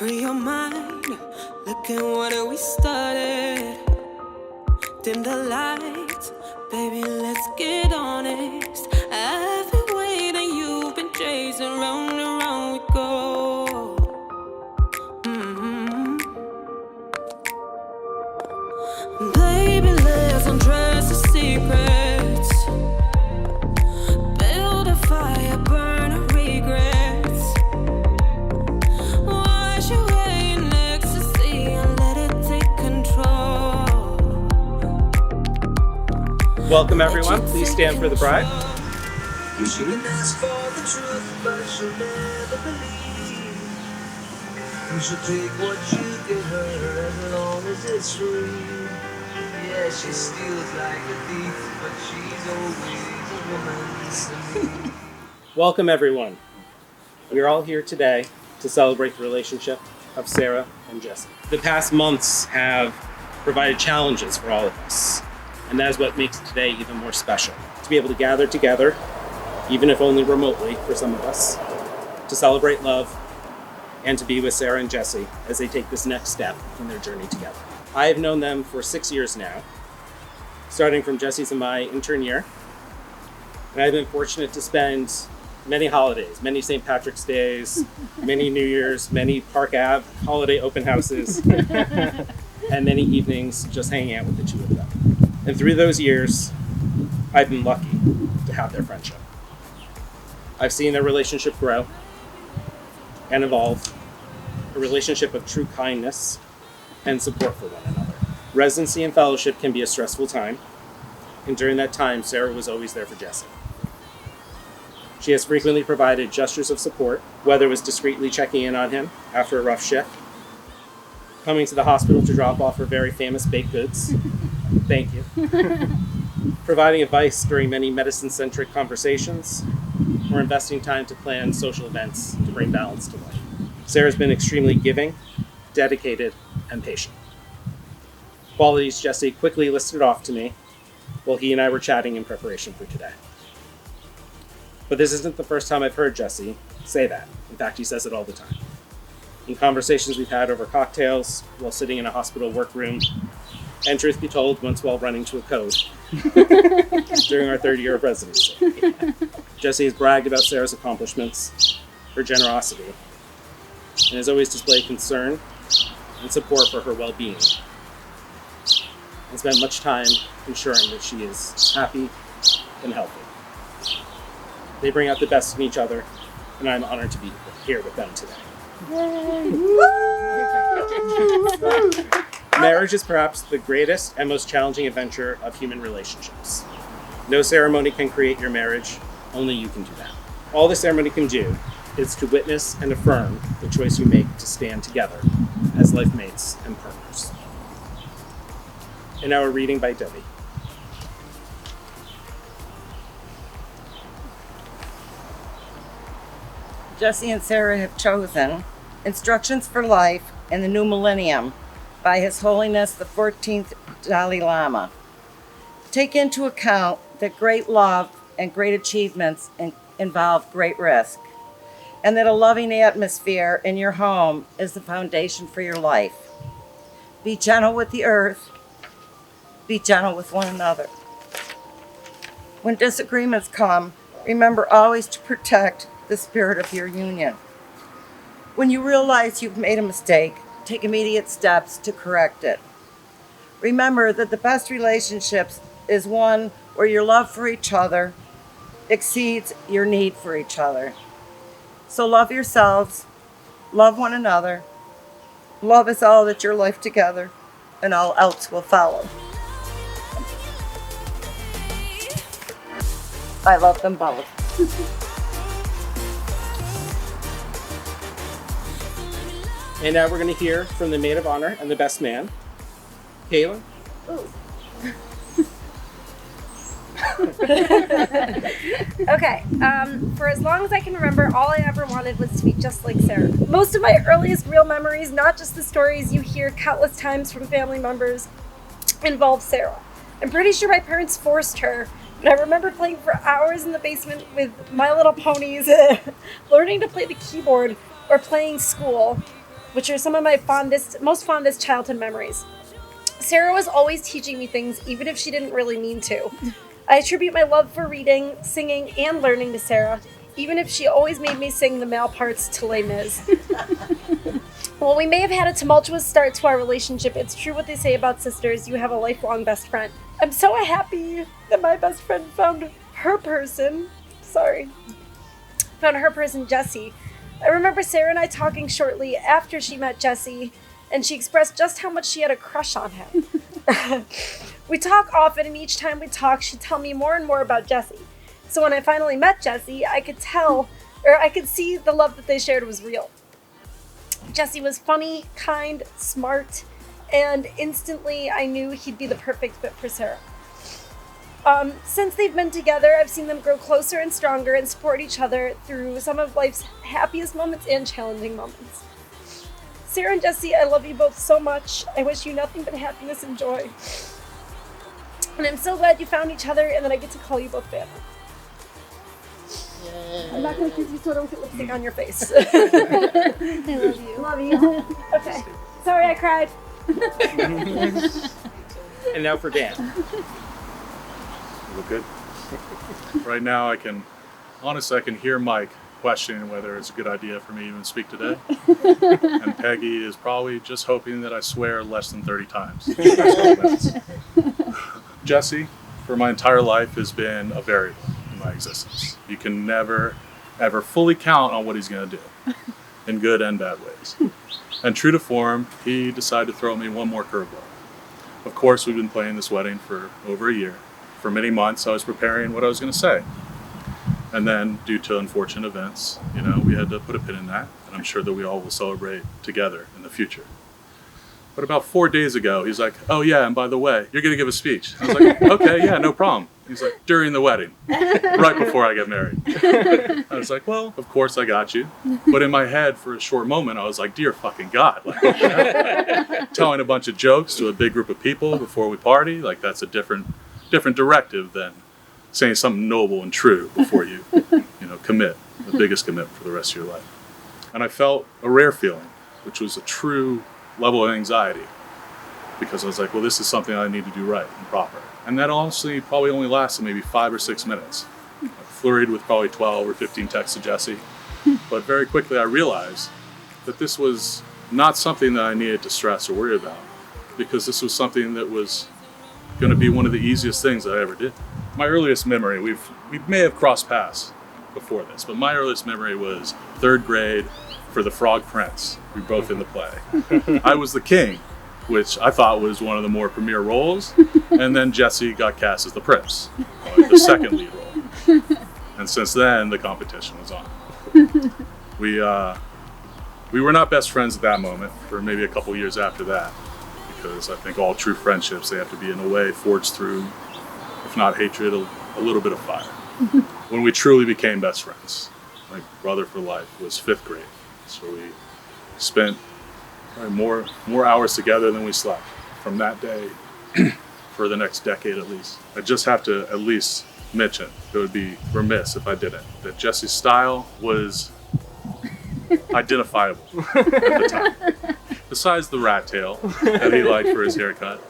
Free your mind. Look at what we started. Dim the lights, baby, let's get honest. I've been waiting, you've been chasing, round and round we go. Baby, let's undress the secrets. Build a fire, burn our regrets. Wash away in ecstasy and let it take control. Welcome everyone, please stand for the bride. You shouldn't ask for the truth, but she'll never believe. You should take what you give her as long as it's free. Yeah, she steals like a thief, but she's always a woman to me. Welcome everyone. We are all here today to celebrate the relationship of Sara and Jesse. The past months have provided challenges for all of us, and that is what makes today even more special. To be able to gather together, even if only remotely for some of us, to celebrate love and to be with Sara and Jesse as they take this next step in their journey together. I have known them for 6 years now, starting from Jesse's and my intern year. And I've been fortunate to spend many holidays, many St. Patrick's Days, many New Year's, many Park Ave holiday open houses, and many evenings just hanging out with the two of them. And through those years, I've been lucky to have their friendship. I've seen their relationship grow and evolve, a relationship of true kindness and support for one another. Residency and fellowship can be a stressful time, and during that time, Sara was always there for Jesse. She has frequently provided gestures of support, whether it was discreetly checking in on him after a rough shift, coming to the hospital to drop off her very famous baked goods, thank you, providing advice during many medicine-centric conversations, or investing time to plan social events to bring balance to life. Sara's been extremely giving, dedicated, and patient. Qualities Jesse quickly listed off to me while he and I were chatting in preparation for today. But this isn't the first time I've heard Jesse say that. In fact, he says it all the time. In conversations we've had over cocktails, while sitting in a hospital workroom, and truth be told, once while running to a code during our third year of residency. Jesse has bragged about Sara's accomplishments, her generosity, and has always displayed concern and support for her well-being, and spent much time ensuring that she is happy and healthy. They bring out the best in each other, and I'm honored to be here with them today. Marriage is perhaps the greatest and most challenging adventure of human relationships. No ceremony can create your marriage, only you can do that. All the ceremony can do is to witness and affirm the choice you make to stand together as life mates and partners. And now a reading by Daly. Jesse and Sara have chosen Instructions for Life in the New Millennium by His Holiness the 14th Dalai Lama. Take into account that great love and great achievements involve great risk, and that a loving atmosphere in your home is the foundation for your life. Be gentle with the earth. Be gentle with one another. When disagreements come, remember always to protect the spirit of your union. When you realize you've made a mistake, take immediate steps to correct it. Remember that the best relationships is one where your love for each other exceeds your need for each other. So love yourselves, love one another. Love is all that your life together, and all else will follow. I love them both. And now we're going to hear from the maid of honor and the best man, Kayla. Okay, for as long as I can remember, all I ever wanted was to be just like Sara. Most of my earliest real memories, not just the stories you hear countless times from family members, involve Sara. I'm pretty sure my parents forced her, but I remember playing for hours in the basement with My Little Ponies, learning to play the keyboard, or playing school. which are some of my most fondest childhood memories. Sara was always teaching me things, even if she didn't really mean to. I attribute my love for reading, singing, and learning to Sara, even if she always made me sing the male parts to Les Mis. While we may have had a tumultuous start to our relationship, it's true what they say about sisters, you have a lifelong best friend. I'm so happy that my best friend found her person, Jesse. I remember Sara and I talking shortly after she met Jesse, and she expressed just how much she had a crush on him. We talk often, and each time we talk, she'd tell me more and more about Jesse. So when I finally met Jesse, I could see the love that they shared was real. Jesse was funny, kind, smart, and instantly I knew he'd be the perfect fit for Sara. Since they've been together, I've seen them grow closer and stronger and support each other through some of life's happiest moments and challenging moments. Sara and Jesse, I love you both so much. I wish you nothing but happiness and joy. And I'm so glad you found each other and that I get to call you both family. I'm not going to kiss you so don't get lipstick on your face. I love you. Love you. Okay. Sorry I cried. And now for Dan. Look good. Right now I can hear Mike questioning whether it's a good idea for me to even speak today. And Peggy is probably just hoping that I swear less than 30 times. Jesse, for my entire life, has been a variable in my existence. You can never, ever fully count on what he's going to do, in good and bad ways. And true to form, he decided to throw me one more curveball. Of course, we've been planning this wedding for over a year. For many months, I was preparing what I was going to say. And then, due to unfortunate events, we had to put a pin in that. And I'm sure that we all will celebrate together in the future. But about 4 days ago, he's like, oh yeah, and by the way, you're going to give a speech. I was like, okay, yeah, no problem. He's like, during the wedding, right before I get married. I was like, well, of course I got you. But in my head, for a short moment, I was like, dear fucking God. Like, telling a bunch of jokes to a big group of people before we party, like that's a different directive than saying something noble and true before you, commit, the biggest commitment for the rest of your life. And I felt a rare feeling, which was a true level of anxiety, because I was like, well, this is something I need to do right and proper. And that honestly probably only lasted maybe 5 or 6 minutes. I flurried with probably 12 or 15 texts to Jesse, but very quickly I realized that this was not something that I needed to stress or worry about, because this was something that was going to be one of the easiest things that I ever did. My earliest memory, we may have crossed paths before this, but my earliest memory was 3rd grade for The Frog Prince. We were both in the play. I was the king, which I thought was one of the more premier roles, and then Jesse got cast as the prince, the second lead role. And since then, the competition was on. We were not best friends at that moment for maybe a couple years after that, because I think all true friendships, they have to be in a way forged through, if not hatred, a little bit of fire. When we truly became best friends, like brother for life, was 5th grade. So we spent more hours together than we slept from that day for the next decade at least. I just have to at least mention, it would be remiss if I didn't, that Jesse's style was identifiable at the time. Besides the rat tail that he liked for his haircut,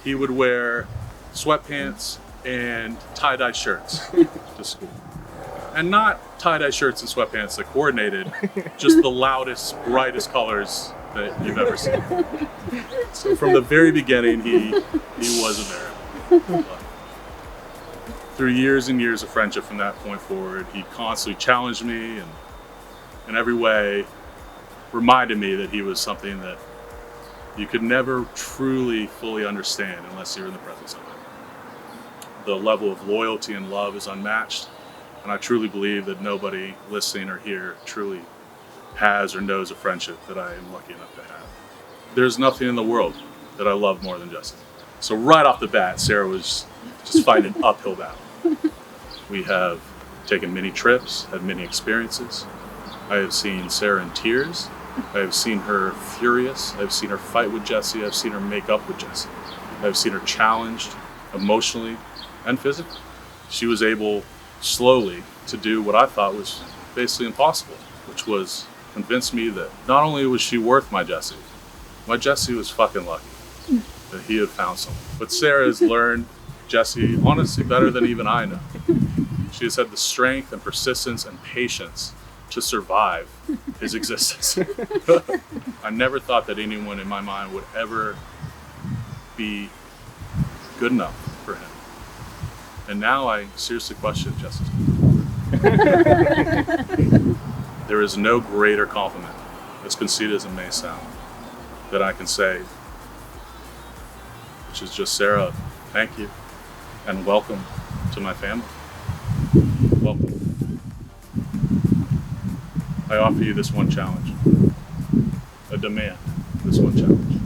he would wear sweatpants and tie-dye shirts to school. And not tie-dye shirts and sweatpants that coordinated, just the loudest, brightest colors that you've ever seen. So from the very beginning, he was a variable. Through years and years of friendship from that point forward, he constantly challenged me and in every way reminded me that he was something that you could never truly, fully understand unless you're in the presence of him. The level of loyalty and love is unmatched. And I truly believe that nobody listening or here truly has or knows a friendship that I am lucky enough to have. There's nothing in the world that I love more than Jesse. So right off the bat, Sara was just fighting an uphill battle. We have taken many trips, had many experiences. I have seen Sara in tears. I have seen her furious. I've seen her fight with Jesse. I've seen her make up with Jesse. I've seen her challenged emotionally and physically. She was able slowly to do what I thought was basically impossible, which was convinced me that not only was she worth my Jesse was fucking lucky that he had found someone. But Sara has learned Jesse honestly better than even I know. She has had the strength and persistence and patience to survive his existence. I never thought that anyone in my mind would ever be good enough for him. And now I seriously question Jesse. There is no greater compliment, as conceited as it may sound, that I can say, which is just, Sara, thank you and welcome to my family. Welcome. I offer you this one challenge, a demand, this one challenge,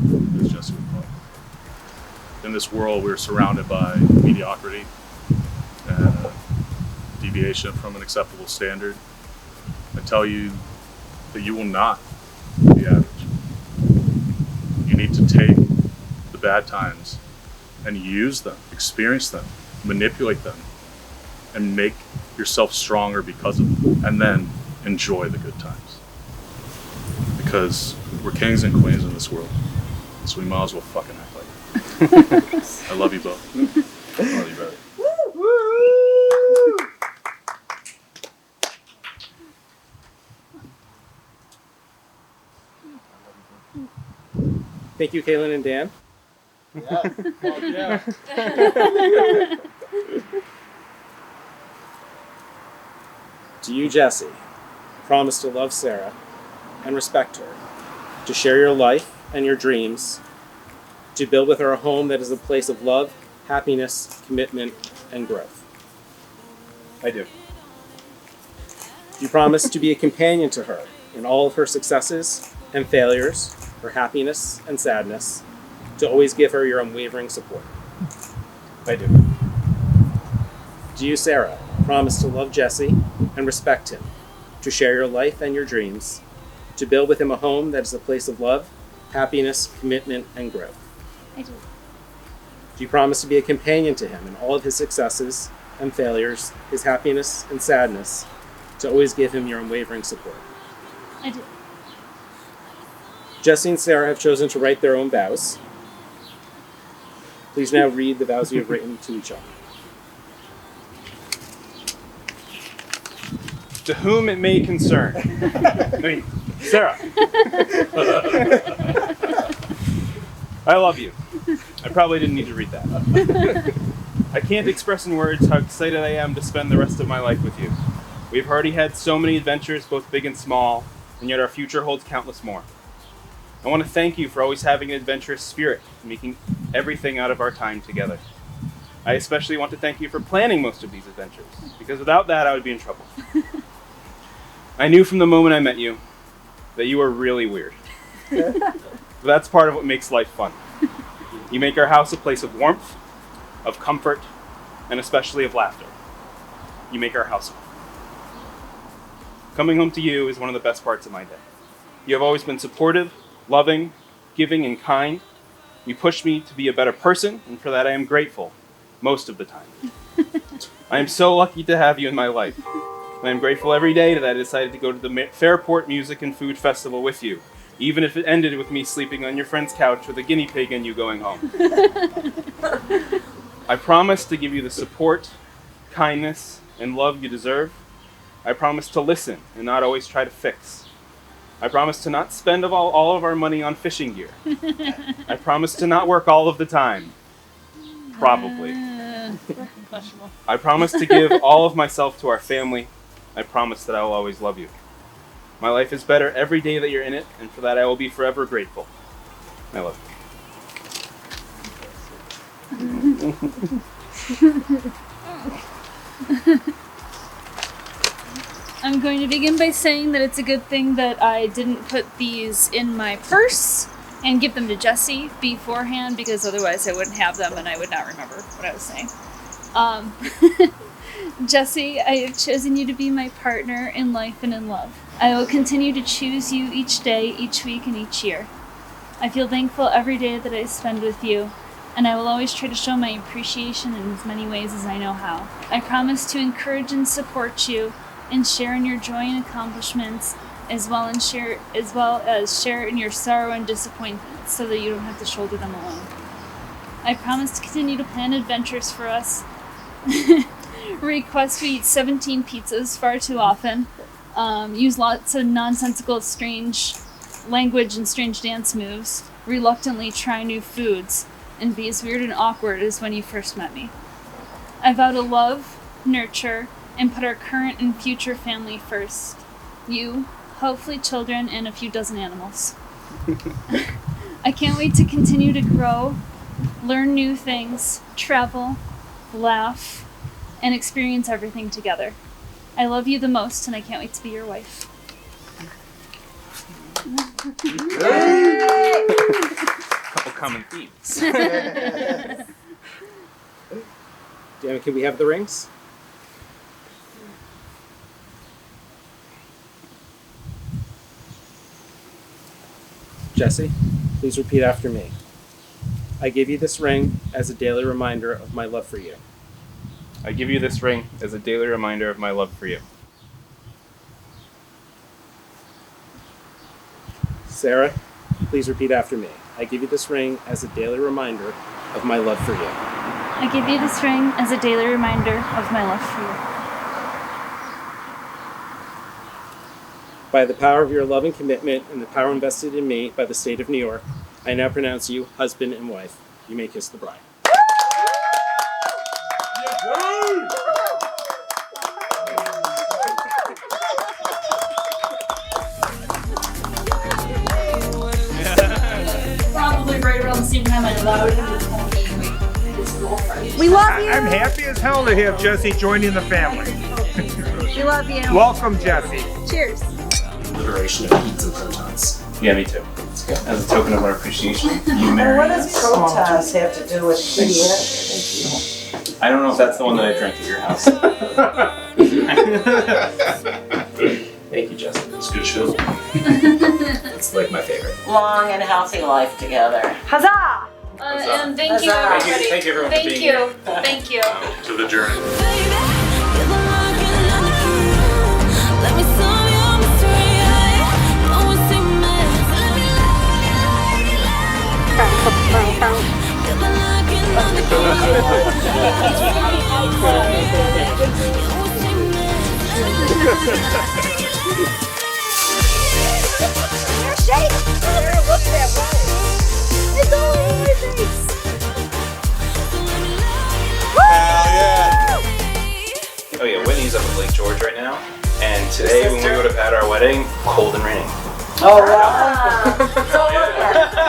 as Jesse would call it. In this world, we're surrounded by mediocrity and deviation from an acceptable standard. I tell you that you will not be average. You need to take the bad times and use them, experience them, manipulate them, and make yourself stronger because of them, and then enjoy the good times. Because we're kings and queens in this world, so we might as well fucking act like it. I love you both. I love you, brother. Thank you, Kaylin and Dan. Yeah. Yeah. Do you, Jesse, promise to love Sara and respect her, to share your life and your dreams, to build with her a home that is a place of love, happiness, commitment, and growth? I do. Do you promise to be a companion to her in all of her successes and failures, her happiness and sadness, to always give her your unwavering support? I do. Do you, Sara, promise to love Jesse and respect him, to share your life and your dreams, to build with him a home that is a place of love, happiness, commitment, and growth? I do. Do you promise to be a companion to him in all of his successes and failures, his happiness and sadness, to always give him your unwavering support? I do. Jesse and Sara have chosen to write their own vows. Please now read the vows you have written to each other. To whom it may concern. I mean, Sara. I love you. I probably didn't need to read that. I can't express in words how excited I am to spend the rest of my life with you. We've already had so many adventures, both big and small, and yet our future holds countless more. I want to thank you for always having an adventurous spirit, making everything out of our time together. I especially want to thank you for planning most of these adventures, because without that I would be in trouble. I knew from the moment I met you that you were really weird. But that's part of what makes life fun. You make our house a place of warmth, of comfort, and especially of laughter. You make our house fun. Coming home to you is one of the best parts of my day. You have always been supportive, loving, giving, and kind. You push me to be a better person, and for that I am grateful, most of the time. I am so lucky to have you in my life. And I'm grateful every day that I decided to go to the Fairport Music and Food Festival with you, even if it ended with me sleeping on your friend's couch with a guinea pig and you going home. I promise to give you the support, kindness, and love you deserve. I promise to listen and not always try to fix. I promise to not spend all of our money on fishing gear. I promise to not work all of the time. Probably. I promise to give all of myself to our family. I promise that I will always love you. My life is better every day that you're in it, and for that I will be forever grateful. I love you. I'm going to begin by saying that it's a good thing that I didn't put these in my purse and give them to Jesse beforehand, because otherwise I wouldn't have them and I would not remember what I was saying. Jesse, I have chosen you to be my partner in life and in love. I will continue to choose you each day, each week, and each year. I feel thankful every day that I spend with you, and I will always try to show my appreciation in as many ways as I know how. I promise to encourage and support you and share in your joy and accomplishments, as well as share in your sorrow and disappointment, so that you don't have to shoulder them alone. I promise to continue to plan adventures for us. Request we eat 17 pizzas far too often. Use lots of nonsensical, strange language and strange dance moves. Reluctantly try new foods, and be as weird and awkward as when you first met me. I vow to love, nurture, and put our current and future family first. You, hopefully children, and a few dozen animals. I can't wait to continue to grow, learn new things, travel, laugh, and experience everything together. I love you the most, and I can't wait to be your wife. Couple common themes. Damn, can we have the rings? Jesse, please repeat after me. I give you this ring as a daily reminder of my love for you. I give you this ring as a daily reminder of my love for you. Sarah, please repeat after me. I give you this ring as a daily reminder of my love for you. I give you this ring as a daily reminder of my love for you. By the power of your love and commitment and the power invested in me by the state of New York, I now pronounce you husband and wife. You may kiss the bride. Probably right around the same time I allowed him to call me his girlfriend. We love you. I'm happy as hell to have Jesse joining the family. We love you. Welcome, Jesse. Cheers. Liberation of pizza protons. Yeah, me too. As a token of our appreciation, you marry What us. does protons have to do with pizza? I don't know if that's the one that I drank at your house. Thank you, Justin. It's a good show. It's like my favorite. Long and healthy life together. Huzzah! And thank you, Huzzah. everybody. Thank you, everyone, for being here. Thank you. To the journey. You're shaking. Look at that way. It's all over my face. Oh yeah, Whitney's up at Lake George right now. And today when we would have had our wedding, cold and raining. Oh, wow. So look at